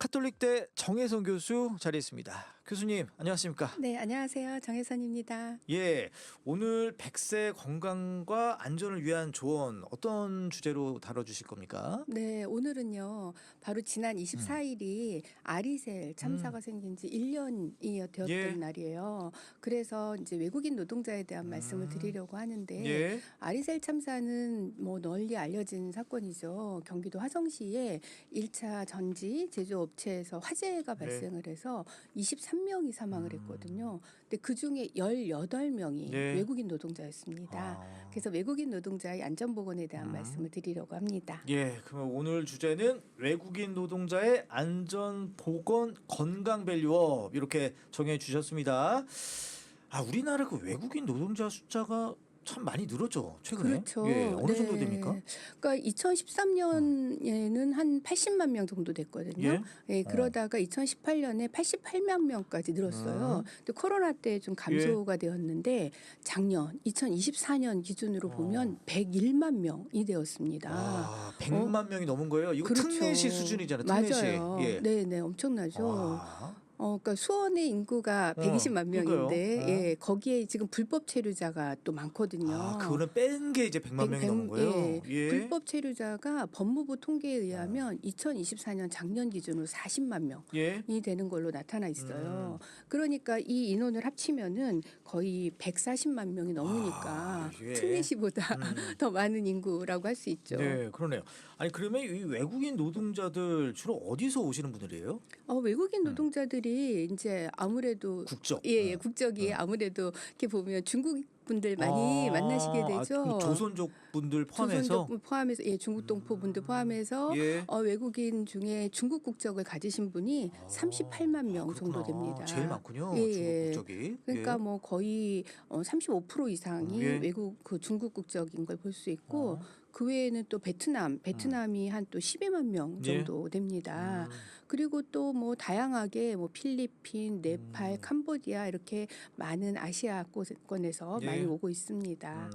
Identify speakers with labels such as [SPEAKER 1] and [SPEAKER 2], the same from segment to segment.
[SPEAKER 1] 카톨릭대 정혜선 교수 자리했습니다. 교수님 안녕하십니까?
[SPEAKER 2] 네, 안녕하세요. 정혜선입니다.
[SPEAKER 1] 예, 오늘 100세 건강과 안전을 위한 조언 어떤 주제로 다뤄주실 겁니까?
[SPEAKER 2] 네, 오늘은요. 바로 지난 24일이 아리셀 참사가 생긴 지 1년이 되었던
[SPEAKER 1] 예.
[SPEAKER 2] 날이에요. 그래서 이제 외국인 노동자에 대한 말씀을 드리려고 하는데
[SPEAKER 1] 예.
[SPEAKER 2] 아리셀 참사는 뭐 널리 알려진 사건이죠. 경기도 화성시에 1차 전지 제조업체에서 화재가
[SPEAKER 1] 네.
[SPEAKER 2] 발생을 해서 23명이 사망을 했거든요. 근데 그중에 18명이
[SPEAKER 1] 네.
[SPEAKER 2] 외국인 노동자였습니다.
[SPEAKER 1] 아.
[SPEAKER 2] 그래서 외국인 노동자의 안전보건에 대한 말씀을 드리려고 합니다.
[SPEAKER 1] 예, 그럼 오늘 주제는 외국인 노동자의 안전, 보건, 건강 밸류업 이렇게 정해 주셨습니다. 아, 우리나라 그 외국인 노동자 숫자가 참 많이 늘었죠, 최근에.
[SPEAKER 2] 그렇죠.
[SPEAKER 1] 예, 어느 정도
[SPEAKER 2] 네.
[SPEAKER 1] 됩니까?
[SPEAKER 2] 그러니까 2013년에는 한 80만 명 정도 됐거든요.
[SPEAKER 1] 예?
[SPEAKER 2] 예, 그러다가 2018년에 88만 명까지 늘었어요. 근데 코로나 때 좀 감소가 되었는데 작년 2024년 기준으로 보면 101만 명이 되었습니다.
[SPEAKER 1] 아, 100만 명이 넘은 거예요. 이거
[SPEAKER 2] 그렇죠.
[SPEAKER 1] 특례시 수준이잖아요. 특례시.
[SPEAKER 2] 맞아요.
[SPEAKER 1] 예.
[SPEAKER 2] 네, 네, 엄청나죠.
[SPEAKER 1] 와.
[SPEAKER 2] 그러니까 수원의 인구가 120만
[SPEAKER 1] 그러니까요.
[SPEAKER 2] 명인데, 예, 거기에 지금 불법 체류자가 또 많거든요.
[SPEAKER 1] 아, 그거는 뺀 게 이제 100만 명이 넘은 거예요.
[SPEAKER 2] 예,
[SPEAKER 1] 예.
[SPEAKER 2] 불법 체류자가 법무부 통계에 의하면 2024년 작년 기준으로 40만 명이
[SPEAKER 1] 예.
[SPEAKER 2] 되는 걸로 나타나 있어요. 그러니까 이 인원을 합치면은 거의 140만 명이 넘으니까
[SPEAKER 1] 아, 예.
[SPEAKER 2] 특례시보다 더 많은 인구라고 할 수 있죠.
[SPEAKER 1] 네, 그러네요. 아니 그러면 이 외국인 노동자들 주로 어디서 오시는 분들이에요?
[SPEAKER 2] 외국인 노동자들이 이제 아무래도
[SPEAKER 1] 국적.
[SPEAKER 2] 예, 국적이 아무래도 이렇게 보면 중국 분들 많이 만나시게 되죠.
[SPEAKER 1] 그럼 조선족 분들 포함해서.
[SPEAKER 2] 조선족 포함해서, 예, 중국 동포 분들 포함해서
[SPEAKER 1] 예.
[SPEAKER 2] 외국인 중에 중국 국적을 가지신 분이 38만 명 정도
[SPEAKER 1] 그렇구나.
[SPEAKER 2] 됩니다.
[SPEAKER 1] 제일 많군요.
[SPEAKER 2] 예,
[SPEAKER 1] 중국
[SPEAKER 2] 예.
[SPEAKER 1] 국적이.
[SPEAKER 2] 그러니까
[SPEAKER 1] 예.
[SPEAKER 2] 뭐 거의 35% 이상이
[SPEAKER 1] 예.
[SPEAKER 2] 외국 그 중국 국적인 걸 볼 수 있고 그 외에는 또 베트남이 한 또 12만 명 정도 됩니다. 그리고 또 뭐 다양하게 뭐 필리핀, 네팔, 캄보디아 이렇게 많은 아시아권에서
[SPEAKER 1] 예.
[SPEAKER 2] 많이 오고 있습니다.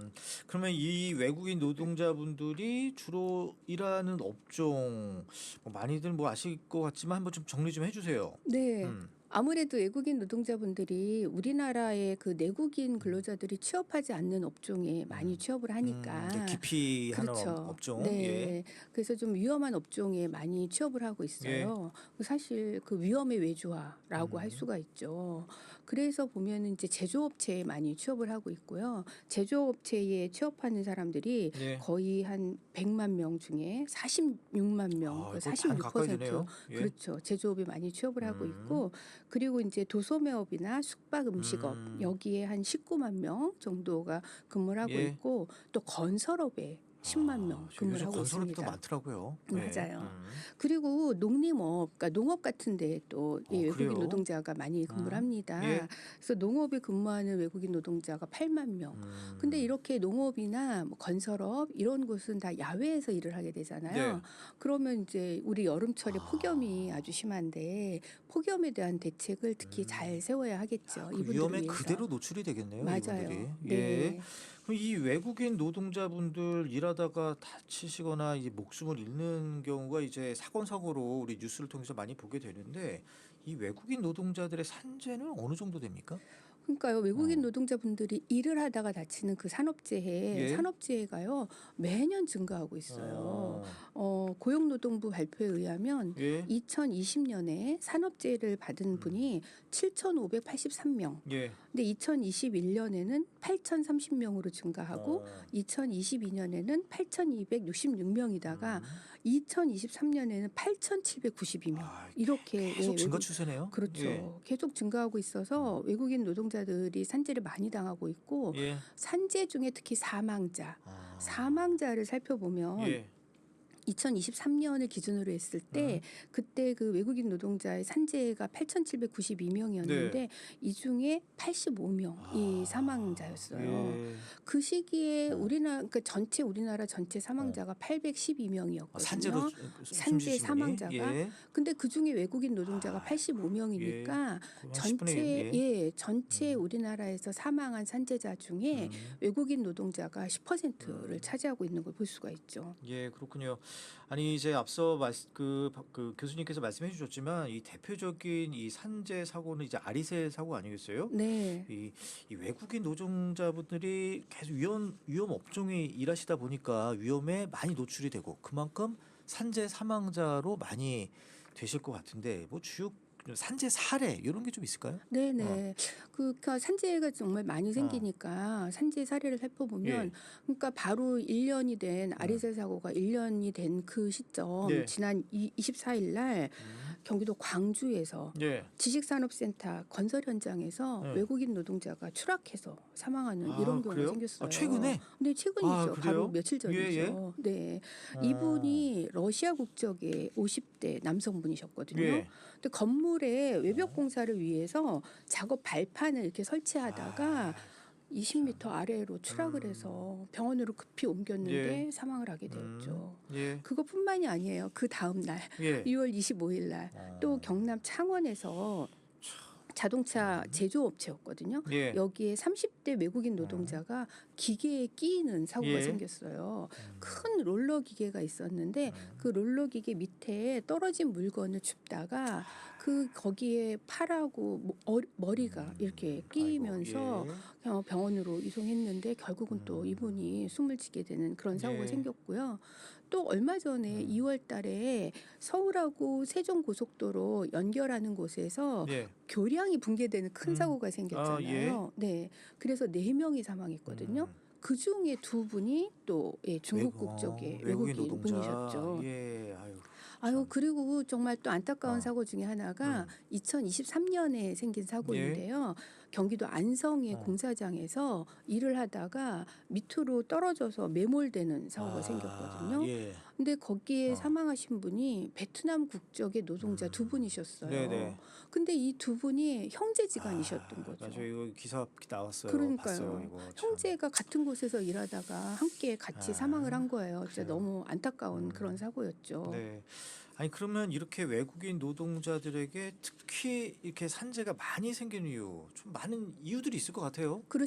[SPEAKER 1] 그러면 이 외국인 노동자분들이 주로 일하는 업종 뭐 많이들 뭐 아실 것 같지만 한번 좀 정리 좀 해주세요.
[SPEAKER 2] 네. 아무래도 외국인 노동자분들이 우리나라의 그 내국인 근로자들이 취업하지 않는 업종에 많이 취업을 하니까.
[SPEAKER 1] 기피하는
[SPEAKER 2] 그렇죠.
[SPEAKER 1] 업종.
[SPEAKER 2] 네.
[SPEAKER 1] 예.
[SPEAKER 2] 그래서 좀 위험한 업종에 많이 취업을 하고 있어요. 사실 그 위험의 외주화라고 할 수가 있죠. 그래서 보면은 이제 제조업체에 많이 취업을 하고 있고요. 제조업체에 취업하는 사람들이
[SPEAKER 1] 예.
[SPEAKER 2] 거의 한 100만 명 중에 46만 명,
[SPEAKER 1] 아, 이거 반 가까이 되네요. 예.
[SPEAKER 2] 그렇죠. 제조업에 많이 취업을 하고 있고, 그리고 이제 도소매업이나 숙박 음식업 여기에 한 19만 명 정도가 근무를 하고
[SPEAKER 1] 예.
[SPEAKER 2] 있고, 또 건설업에 10만 명 근무를
[SPEAKER 1] 요즘
[SPEAKER 2] 하고
[SPEAKER 1] 건설업도
[SPEAKER 2] 있습니다.
[SPEAKER 1] 많더라고요.
[SPEAKER 2] 맞아요.
[SPEAKER 1] 예.
[SPEAKER 2] 그리고 농림업, 그러니까 농업 같은 데 또 외국인
[SPEAKER 1] 그래요?
[SPEAKER 2] 노동자가 많이 근무를 합니다.
[SPEAKER 1] 예.
[SPEAKER 2] 그래서 농업에 근무하는 외국인 노동자가 8만 명. 근데 이렇게 농업이나 뭐 건설업 이런 곳은 다 야외에서 일을 하게 되잖아요.
[SPEAKER 1] 네.
[SPEAKER 2] 그러면 이제 우리 여름철에 폭염이 아주 심한데 폭염에 대한 대책을 특히 잘 세워야 하겠죠.
[SPEAKER 1] 그
[SPEAKER 2] 이분들을
[SPEAKER 1] 위험에
[SPEAKER 2] 위해서.
[SPEAKER 1] 그대로 노출이 되겠네요.
[SPEAKER 2] 맞아요.
[SPEAKER 1] 이분들이.
[SPEAKER 2] 네.
[SPEAKER 1] 예. 그럼 이 외국인 노동자분들 일하다가 다치시거나 이제 목숨을 잃는 경우가 이제 사건 사고로 우리 뉴스를 통해서 많이 보게 되는데 이 외국인 노동자들의 산재는 어느 정도 됩니까?
[SPEAKER 2] 그러니까요. 외국인 노동자분들이 일을 하다가 다치는 그
[SPEAKER 1] 예.
[SPEAKER 2] 산업재해가요. 매년 증가하고 있어요. 고용노동부 발표에 의하면
[SPEAKER 1] 예.
[SPEAKER 2] 2020년에 산업재해를 받은 분이 7,583명.
[SPEAKER 1] 예.
[SPEAKER 2] 근데 2021년에는 8,030명으로 증가하고 2022년에는 8,266명이다가 2023년에는 8,792명. 이렇게
[SPEAKER 1] 계속 증가
[SPEAKER 2] 외국-
[SPEAKER 1] 추세네요.
[SPEAKER 2] 그렇죠.
[SPEAKER 1] 예.
[SPEAKER 2] 계속 증가하고 있어서 외국인 노동자들이 산재를 많이 당하고 있고
[SPEAKER 1] 예.
[SPEAKER 2] 산재 중에 특히 사망자를 살펴보면
[SPEAKER 1] 예.
[SPEAKER 2] 2023년을 기준으로 했을 때 그때 그 외국인 노동자의 산재가 8,792명이었는데
[SPEAKER 1] 네.
[SPEAKER 2] 이 중에 85명이 사망자였어요.
[SPEAKER 1] 예.
[SPEAKER 2] 그 시기에 그러니까 우리나라 전체 사망자가 812명이었거든요.
[SPEAKER 1] 산재로
[SPEAKER 2] 산재 사망자가.
[SPEAKER 1] 예.
[SPEAKER 2] 근데 그 중에 외국인 노동자가 85명이니까 전체 우리나라에서 사망한 산재자 중에 외국인 노동자가 10%를 차지하고 있는 걸 볼 수가 있죠.
[SPEAKER 1] 예, 그렇군요. 아니 이제 앞서 그 교수님께서 말씀해 주셨지만 이 대표적인 이 산재 사고는 이제 아리세 사고 아니겠어요?
[SPEAKER 2] 네.
[SPEAKER 1] 이 외국인 노동자분들이 계속 위험 업종에 일하시다 보니까 위험에 많이 노출이 되고 그만큼 산재 사망자로 많이 되실 것 같은데 뭐 주요 산재 사례 이런 게 좀 있을까요?
[SPEAKER 2] 네네. 그러니까 산재가 정말 많이
[SPEAKER 1] 어.
[SPEAKER 2] 생기니까 산재 사례를 살펴보면
[SPEAKER 1] 예.
[SPEAKER 2] 그러니까 바로 1년이 된
[SPEAKER 1] 음.
[SPEAKER 2] 아리세 사고가 1년이 된 그 시점
[SPEAKER 1] 네.
[SPEAKER 2] 지난 24일 날
[SPEAKER 1] 음.
[SPEAKER 2] 경기도 광주에서
[SPEAKER 1] 예.
[SPEAKER 2] 지식산업센터 건설 현장에서
[SPEAKER 1] 예.
[SPEAKER 2] 외국인 노동자가 추락해서 사망하는
[SPEAKER 1] 아
[SPEAKER 2] 이런 경우가
[SPEAKER 1] 그래요? 아
[SPEAKER 2] 생겼어요.
[SPEAKER 1] 최근에?
[SPEAKER 2] 근데
[SPEAKER 1] 아
[SPEAKER 2] 최근이죠. 바로
[SPEAKER 1] 그래요?
[SPEAKER 2] 며칠
[SPEAKER 1] 예예.
[SPEAKER 2] 전이죠. 네.
[SPEAKER 1] 어.
[SPEAKER 2] 이분이 러시아 국적의 50대 남성분이셨거든요.
[SPEAKER 1] 예.
[SPEAKER 2] 근데 건물에 외벽
[SPEAKER 1] 어.
[SPEAKER 2] 공사를 위해서 작업 발판을 이렇게 설치하다가
[SPEAKER 1] 아
[SPEAKER 2] 20m
[SPEAKER 1] 참.
[SPEAKER 2] 아래로 추락을
[SPEAKER 1] 음.
[SPEAKER 2] 해서 병원으로 급히
[SPEAKER 1] 예.
[SPEAKER 2] 옮겼는데 사망을 하게 되었죠.
[SPEAKER 1] 예.
[SPEAKER 2] 그것뿐만이 아니에요. 그 다음 날
[SPEAKER 1] 예.
[SPEAKER 2] 2월 25일 날 또
[SPEAKER 1] 어.
[SPEAKER 2] 경남 창원에서
[SPEAKER 1] 참.
[SPEAKER 2] 자동차 제조업체였거든요.
[SPEAKER 1] 예.
[SPEAKER 2] 여기에 30대 외국인
[SPEAKER 1] 어.
[SPEAKER 2] 노동자가 기계에 끼이는 사고가
[SPEAKER 1] 예.
[SPEAKER 2] 생겼어요.
[SPEAKER 1] 음.
[SPEAKER 2] 큰 롤러 기계가 있었는데 그 롤러 기계 밑에 떨어진 물건을 줍다가 그 거기에 팔하고 머리가 이렇게
[SPEAKER 1] 아이고
[SPEAKER 2] 끼이면서
[SPEAKER 1] 예.
[SPEAKER 2] 병원으로 이송했는데 결국은 또 이분이 숨을 지게 되는 그런 사고가
[SPEAKER 1] 예.
[SPEAKER 2] 생겼고요. 또 얼마 전에
[SPEAKER 1] 음.
[SPEAKER 2] 2월 달에 서울하고 세종 고속도로 연결하는 곳에서
[SPEAKER 1] 예.
[SPEAKER 2] 교량이 붕괴되는 큰
[SPEAKER 1] 음.
[SPEAKER 2] 사고가
[SPEAKER 1] 아 예.
[SPEAKER 2] 생겼잖아요. 네. 그래서 4명이 사망했거든요.
[SPEAKER 1] 음.
[SPEAKER 2] 그중에 2분이 또 예, 중국 국적의
[SPEAKER 1] 외국인
[SPEAKER 2] 외국인
[SPEAKER 1] 노동자.
[SPEAKER 2] 분이셨죠.
[SPEAKER 1] 예. 아유
[SPEAKER 2] 아유,
[SPEAKER 1] 참.
[SPEAKER 2] 그리고 정말 또 안타까운
[SPEAKER 1] 어.
[SPEAKER 2] 사고 중에 하나가
[SPEAKER 1] 음.
[SPEAKER 2] 2023년에 생긴
[SPEAKER 1] 예.
[SPEAKER 2] 사고인데요. 경기도 안성의
[SPEAKER 1] 어.
[SPEAKER 2] 공사장에서 일을 하다가 밑으로 떨어져서 매몰되는 사고가
[SPEAKER 1] 아
[SPEAKER 2] 생겼거든요.
[SPEAKER 1] 예.
[SPEAKER 2] 근데 거기에
[SPEAKER 1] 어.
[SPEAKER 2] 사망하신 분이 베트남 국적의 노동자 두 분이셨어요.
[SPEAKER 1] 네네.
[SPEAKER 2] 근데 이 두 분이 형제지간이셨던
[SPEAKER 1] 아 맞아요.
[SPEAKER 2] 거죠.
[SPEAKER 1] 이거 기사 나왔어요. 봤어요.
[SPEAKER 2] 그러니까요.
[SPEAKER 1] 이거 참.
[SPEAKER 2] 형제가 같은 곳에서 일하다가 함께 같이 사망을 한
[SPEAKER 1] 아
[SPEAKER 2] 거예요. 진짜
[SPEAKER 1] 그래요.
[SPEAKER 2] 너무 안타까운 그런
[SPEAKER 1] 음.
[SPEAKER 2] 사고였죠.
[SPEAKER 1] 네. 아니 그러면 이렇게 외국인 노동자들에게 특히 이렇게 산재가 많이 생기는 이유 좀 많은 이유들이 있을 것 같아요. 네,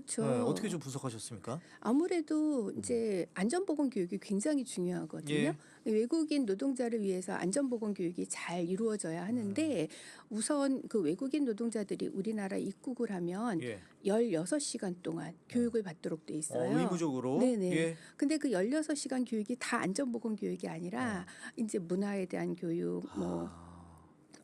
[SPEAKER 1] 어떻게
[SPEAKER 2] 그렇죠.
[SPEAKER 1] 좀 분석하셨습니까?
[SPEAKER 2] 아무래도 이제 안전보건 교육이 굉장히 중요하거든요.
[SPEAKER 1] 예.
[SPEAKER 2] 외국인 노동자를 위해서 안전보건 교육이 잘 이루어져야
[SPEAKER 1] 음.
[SPEAKER 2] 하는데 우선 그 외국인 노동자들이 우리나라에 입국을 하면
[SPEAKER 1] 예.
[SPEAKER 2] 16시간 동안 교육을 받도록 돼 있어요.
[SPEAKER 1] 의무적으로
[SPEAKER 2] 네네.
[SPEAKER 1] 예.
[SPEAKER 2] 근데 그 16시간 교육이 다 안전보건 교육이 아니라
[SPEAKER 1] 어.
[SPEAKER 2] 이제 문화에 대한 교육, 뭐
[SPEAKER 1] 아.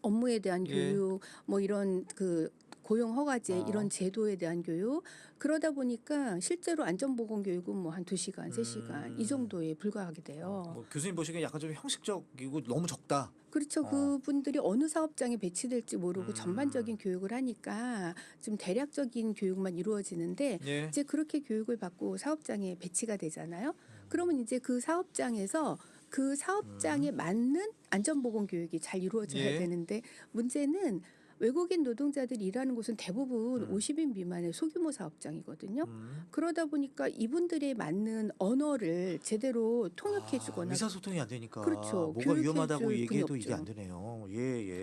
[SPEAKER 2] 업무에 대한
[SPEAKER 1] 예.
[SPEAKER 2] 교육, 뭐 이런 그 고용 허가제 이런
[SPEAKER 1] 어.
[SPEAKER 2] 제도에 대한 교육 그러다 보니까 실제로 안전보건 교육은 뭐 한 2시간, 3시간 이
[SPEAKER 1] 음.
[SPEAKER 2] 정도에 불과하게 돼요.
[SPEAKER 1] 뭐 교수님 보시기엔 약간 좀 형식적이고 너무 적다.
[SPEAKER 2] 그렇죠.
[SPEAKER 1] 어.
[SPEAKER 2] 그분들이 어느 사업장에 배치될지 모르고
[SPEAKER 1] 음.
[SPEAKER 2] 전반적인 교육을 하니까 좀 대략적인 교육만 이루어지는데
[SPEAKER 1] 예.
[SPEAKER 2] 이제 그렇게 교육을 받고 사업장에 배치가 되잖아요. 그러면 이제 그 사업장에서 그 사업장에
[SPEAKER 1] 음.
[SPEAKER 2] 맞는 안전보건 교육이 잘 이루어져야
[SPEAKER 1] 예.
[SPEAKER 2] 되는데 문제는 외국인 노동자들이 일하는 곳은 대부분
[SPEAKER 1] 음.
[SPEAKER 2] 50인 미만의 소규모 사업장이거든요.
[SPEAKER 1] 음.
[SPEAKER 2] 그러다 보니까 이분들에 맞는 언어를 제대로 통역해
[SPEAKER 1] 아,
[SPEAKER 2] 주거나
[SPEAKER 1] 의사소통이 안 되니까
[SPEAKER 2] 그렇죠.
[SPEAKER 1] 뭐가
[SPEAKER 2] 교육해
[SPEAKER 1] 위험하다고
[SPEAKER 2] 줄 분이
[SPEAKER 1] 얘기해도 이게 안
[SPEAKER 2] 없죠.
[SPEAKER 1] 되네요. 예,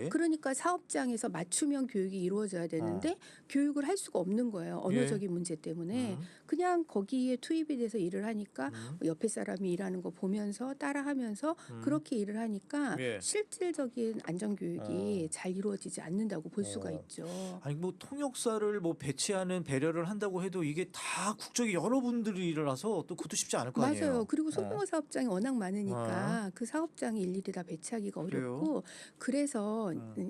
[SPEAKER 1] 예.
[SPEAKER 2] 그러니까 사업장에서 맞춤형 교육이 이루어져야
[SPEAKER 1] 어.
[SPEAKER 2] 되는데 교육을 할 수가 없는 거예요.
[SPEAKER 1] 예.
[SPEAKER 2] 언어적인 문제 때문에.
[SPEAKER 1] 음.
[SPEAKER 2] 그냥 거기에 투입이 돼서 일을 하니까
[SPEAKER 1] 음.
[SPEAKER 2] 옆에 사람이 일하는 거 보면서 따라하면서
[SPEAKER 1] 음.
[SPEAKER 2] 그렇게 일을 하니까
[SPEAKER 1] 예.
[SPEAKER 2] 실질적인 안전교육이
[SPEAKER 1] 어.
[SPEAKER 2] 잘 이루어지지 않는다고 볼 수가
[SPEAKER 1] 어.
[SPEAKER 2] 있죠.
[SPEAKER 1] 아니 뭐 통역사를 뭐 배치하는 배려를 한다고 해도 이게 다 국적이 여러 분들이 일어나서 또 그것도 쉽지 않을 거
[SPEAKER 2] 맞아요.
[SPEAKER 1] 아니에요.
[SPEAKER 2] 그리고
[SPEAKER 1] 어.
[SPEAKER 2] 소규모 사업장이 워낙
[SPEAKER 1] 어.
[SPEAKER 2] 많으니까 그 사업장에 일일이 다 배치하기가
[SPEAKER 1] 그래요?
[SPEAKER 2] 어렵고 그래서
[SPEAKER 1] 음.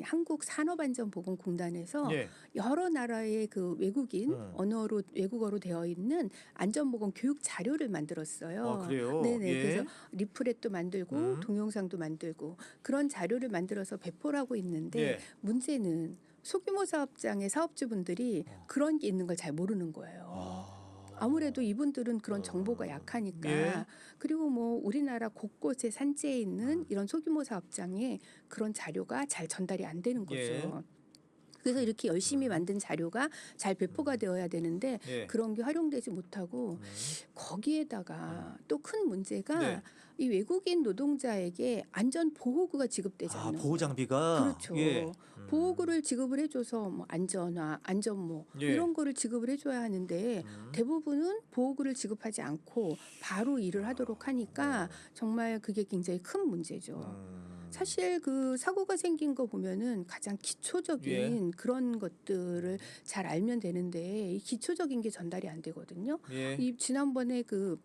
[SPEAKER 2] 한국산업안전보건공단에서
[SPEAKER 1] 예.
[SPEAKER 2] 여러 나라의 그 외국인
[SPEAKER 1] 음.
[SPEAKER 2] 언어로 외국어로 되어 있는 안전보건 교육 자료를
[SPEAKER 1] 아,
[SPEAKER 2] 만들었어요.
[SPEAKER 1] 그래요?
[SPEAKER 2] 네네. 그래서
[SPEAKER 1] 예.
[SPEAKER 2] 리플렛도 만들고
[SPEAKER 1] 음.
[SPEAKER 2] 동영상도 만들고 그런 자료를 만들어서 배포를 하고 있는데
[SPEAKER 1] 예.
[SPEAKER 2] 문제는 소규모 사업장의 사업주분들이
[SPEAKER 1] 어.
[SPEAKER 2] 그런 게 있는 걸 잘 모르는 거예요.
[SPEAKER 1] 아.
[SPEAKER 2] 아무래도 이분들은 그런 정보가
[SPEAKER 1] 어. 예.
[SPEAKER 2] 약하니까 그리고 뭐 우리나라 곳곳에 산재해 있는
[SPEAKER 1] 음.
[SPEAKER 2] 이런 소규모 사업장에 그런 자료가 잘 전달이 안 되는
[SPEAKER 1] 예.
[SPEAKER 2] 거죠. 그래서 이렇게 열심히 만든 자료가 잘 배포가 되어야 되는데
[SPEAKER 1] 예.
[SPEAKER 2] 그런 게 활용되지 못하고 거기에다가 또 큰 문제가
[SPEAKER 1] 네.
[SPEAKER 2] 이 외국인 노동자에게 안전 보호구가 지급되지
[SPEAKER 1] 아,
[SPEAKER 2] 않는
[SPEAKER 1] 보호
[SPEAKER 2] 거예요.
[SPEAKER 1] 장비가
[SPEAKER 2] 그렇죠.
[SPEAKER 1] 예.
[SPEAKER 2] 보호구를 지급을 해줘서 뭐 안전화, 안전모
[SPEAKER 1] 예.
[SPEAKER 2] 이런 거를 지급을 해줘야 하는데 대부분은 보호구를 지급하지 않고 바로 일을 하도록 하니까 정말 그게 굉장히 큰 문제죠. 사실 그 사고가 생긴 거 보면은 가장 기초적인 그런 것들을 잘 알면 되는데 이 기초적인 게 전달이 안 되거든요.
[SPEAKER 1] 예.
[SPEAKER 2] 이 지난번에 그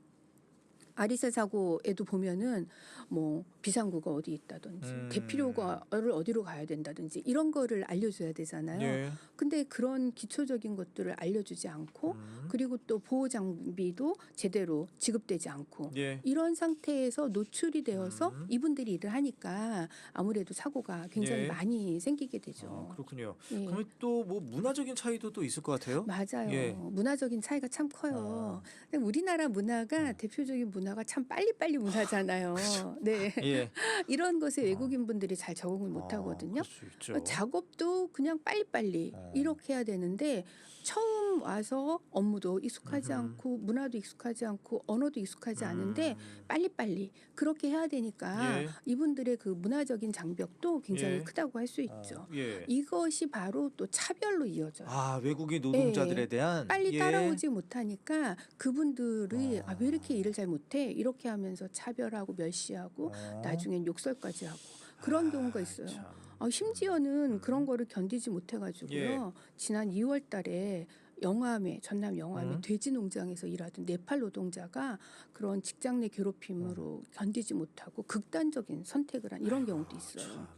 [SPEAKER 2] 아리세 사고에도 보면은 뭐 비상구가 어디 있다든지 대피료를 어디로 가야 된다든지 이런 거를 알려줘야 되잖아요.
[SPEAKER 1] 예.
[SPEAKER 2] 근데 그런 기초적인 것들을 알려주지 않고 그리고 또 보호 장비도 제대로 지급되지 않고
[SPEAKER 1] 예.
[SPEAKER 2] 이런 상태에서 노출이 되어서 이분들이 일을 하니까 아무래도 사고가 굉장히
[SPEAKER 1] 예.
[SPEAKER 2] 많이 생기게 되죠.
[SPEAKER 1] 그렇군요.
[SPEAKER 2] 예.
[SPEAKER 1] 그러면 또 뭐 문화적인 차이도 또 있을 것 같아요.
[SPEAKER 2] 맞아요.
[SPEAKER 1] 예.
[SPEAKER 2] 문화적인 차이가 참 커요. 근데 우리나라 문화가 대표적인 문화가 참 빨리빨리 문화잖아요. 네.
[SPEAKER 1] 예.
[SPEAKER 2] 이런 것에 외국인 분들이 잘 적응을 못 하거든요.
[SPEAKER 1] 그럴 수 있죠.
[SPEAKER 2] 작업도 그냥 빨리빨리 이렇게 해야 되는데 처음 와서 업무도 익숙하지 않고 문화도 익숙하지 않고 언어도 익숙하지 않은데 빨리빨리 그렇게 해야 되니까
[SPEAKER 1] 예.
[SPEAKER 2] 이분들의 그 문화적인 장벽도 굉장히
[SPEAKER 1] 예.
[SPEAKER 2] 크다고 할 수 있죠.
[SPEAKER 1] 예.
[SPEAKER 2] 이것이 바로 또 차별로 이어져요.
[SPEAKER 1] 아, 외국인 노동자들에
[SPEAKER 2] 예.
[SPEAKER 1] 대한
[SPEAKER 2] 빨리
[SPEAKER 1] 예.
[SPEAKER 2] 따라오지 못하니까 그분들이 왜 이렇게 일을 잘 못해? 이렇게 하면서 차별하고 멸시하고 나중엔 욕설까지 하고 그런 경우가 있어요.
[SPEAKER 1] 참.
[SPEAKER 2] 심지어는 그런 거를 견디지 못해가지고요. 지난 2월 달에 영암에 전남 영암에 돼지 농장에서 일하던 네팔 노동자가 그런 직장 내 괴롭힘으로 견디지 못하고 극단적인 선택을 한 이런 경우도 있어요.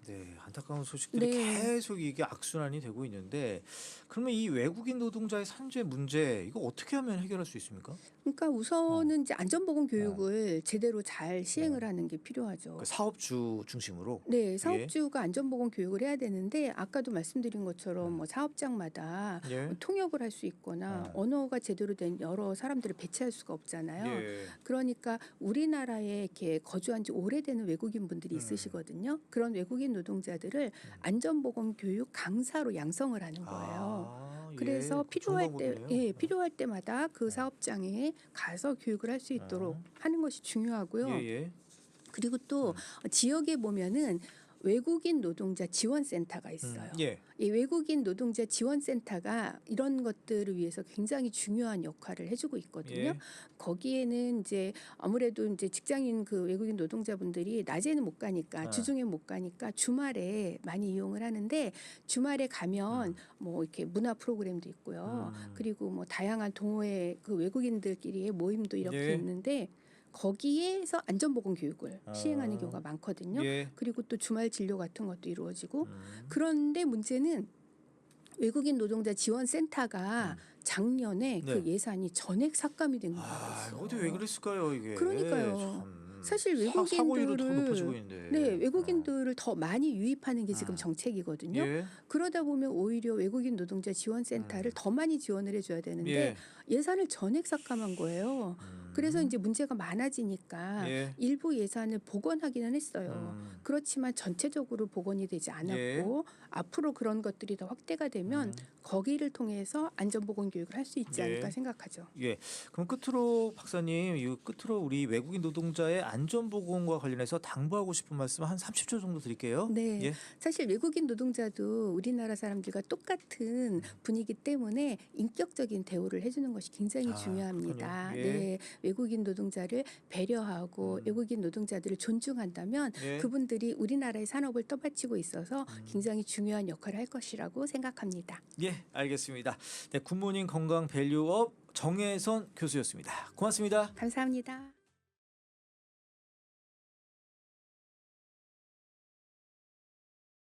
[SPEAKER 1] 네, 안타까운 소식들이
[SPEAKER 2] 네.
[SPEAKER 1] 계속 이게 악순환이 되고 있는데 그러면 이 외국인 노동자의 산재 문제 이거 어떻게 하면 해결할 수 있습니까?
[SPEAKER 2] 그러니까 우선은 이제 안전보건 교육을 제대로 잘 시행을 하는 게 필요하죠.
[SPEAKER 1] 그 사업주 중심으로.
[SPEAKER 2] 네, 사업주가 안전보건 교육을 해야 되는데 아까도 말씀드린 것처럼 뭐 사업장마다
[SPEAKER 1] 예.
[SPEAKER 2] 통역을 할 수 있거나 언어가 제대로 된 여러 사람들을 배치할 수가 없잖아요.
[SPEAKER 1] 예.
[SPEAKER 2] 그러니까 우리나라에 이렇게 거주한 지 오래되는 외국인 분들이 있으시거든요. 그런 외국인 노동자들을 안전보건 교육 강사로 양성을 하는 거예요.
[SPEAKER 1] 예.
[SPEAKER 2] 그래서
[SPEAKER 1] 그거 좋은 방법이네요.
[SPEAKER 2] 필요할 때마다 그 사업장에 가서 교육을 할 수 있도록 하는 것이 중요하고요.
[SPEAKER 1] 예, 예.
[SPEAKER 2] 그리고 또 지역에 보면은 외국인 노동자 지원센터가 있어요.
[SPEAKER 1] 예.
[SPEAKER 2] 이 외국인 노동자 지원센터가 이런 것들을 위해서 굉장히 중요한 역할을 해주고 있거든요.
[SPEAKER 1] 예.
[SPEAKER 2] 거기에는 이제 아무래도 이제 직장인 그 외국인 노동자분들이 낮에는 못 가니까 주중에 못 가니까 주말에 많이 이용을 하는데 주말에 가면 뭐 이렇게 문화 프로그램도 있고요. 그리고 뭐 다양한 동호회 그 외국인들끼리의 모임도 이렇게
[SPEAKER 1] 예.
[SPEAKER 2] 있는데 거기에서 안전보건 교육을 시행하는 경우가 많거든요.
[SPEAKER 1] 예.
[SPEAKER 2] 그리고 또 주말 진료 같은 것도 이루어지고 그런데 문제는 외국인 노동자 지원센터가 작년에
[SPEAKER 1] 네.
[SPEAKER 2] 그 예산이 전액 삭감이 된 경우가
[SPEAKER 1] 아,
[SPEAKER 2] 있어요.
[SPEAKER 1] 어디 왜 그랬을까요, 이게?
[SPEAKER 2] 그러니까요.
[SPEAKER 1] 참.
[SPEAKER 2] 사실
[SPEAKER 1] 사고 일도 더
[SPEAKER 2] 외국인들을
[SPEAKER 1] 높아지고 있는데.
[SPEAKER 2] 네, 외국인들을 더 많이 유입하는 게 지금 정책이거든요.
[SPEAKER 1] 예.
[SPEAKER 2] 그러다 보면 오히려 외국인 노동자 지원센터를 더 많이 지원을 해줘야 되는데
[SPEAKER 1] 예.
[SPEAKER 2] 예산을 전액 삭감한 거예요. 그래서 이제 문제가 많아지니까
[SPEAKER 1] 예.
[SPEAKER 2] 일부 예산을 복원하기는 했어요. 그렇지만 전체적으로 복원이 되지 않았고 앞으로 그런 것들이 더 확대가 되면 거기를 통해서 안전보건 교육을 할 수 있지 않을까 생각하죠.
[SPEAKER 1] 예. 그럼 끝으로 박사님, 이 끝으로 우리 외국인 노동자의 안전보건과 관련해서 당부하고 싶은 말씀 한 30초 정도 드릴게요.
[SPEAKER 2] 네,
[SPEAKER 1] 예.
[SPEAKER 2] 사실 외국인 노동자도 우리나라 사람들과 똑같은 분이기 때문에 인격적인 대우를 해주는 것이 굉장히 중요합니다.
[SPEAKER 1] 그렇군요. 예.
[SPEAKER 2] 네, 외국인 노동자를 배려하고 외국인 노동자들을 존중한다면
[SPEAKER 1] 예.
[SPEAKER 2] 그분들이 우리나라의 산업을 떠받치고 있어서 굉장히 중요한 역할을 할 것이라고 생각합니다.
[SPEAKER 1] 예, 알겠습니다. 네, 굿모닝 건강 밸류업 정혜선 교수였습니다. 고맙습니다.
[SPEAKER 2] 감사합니다.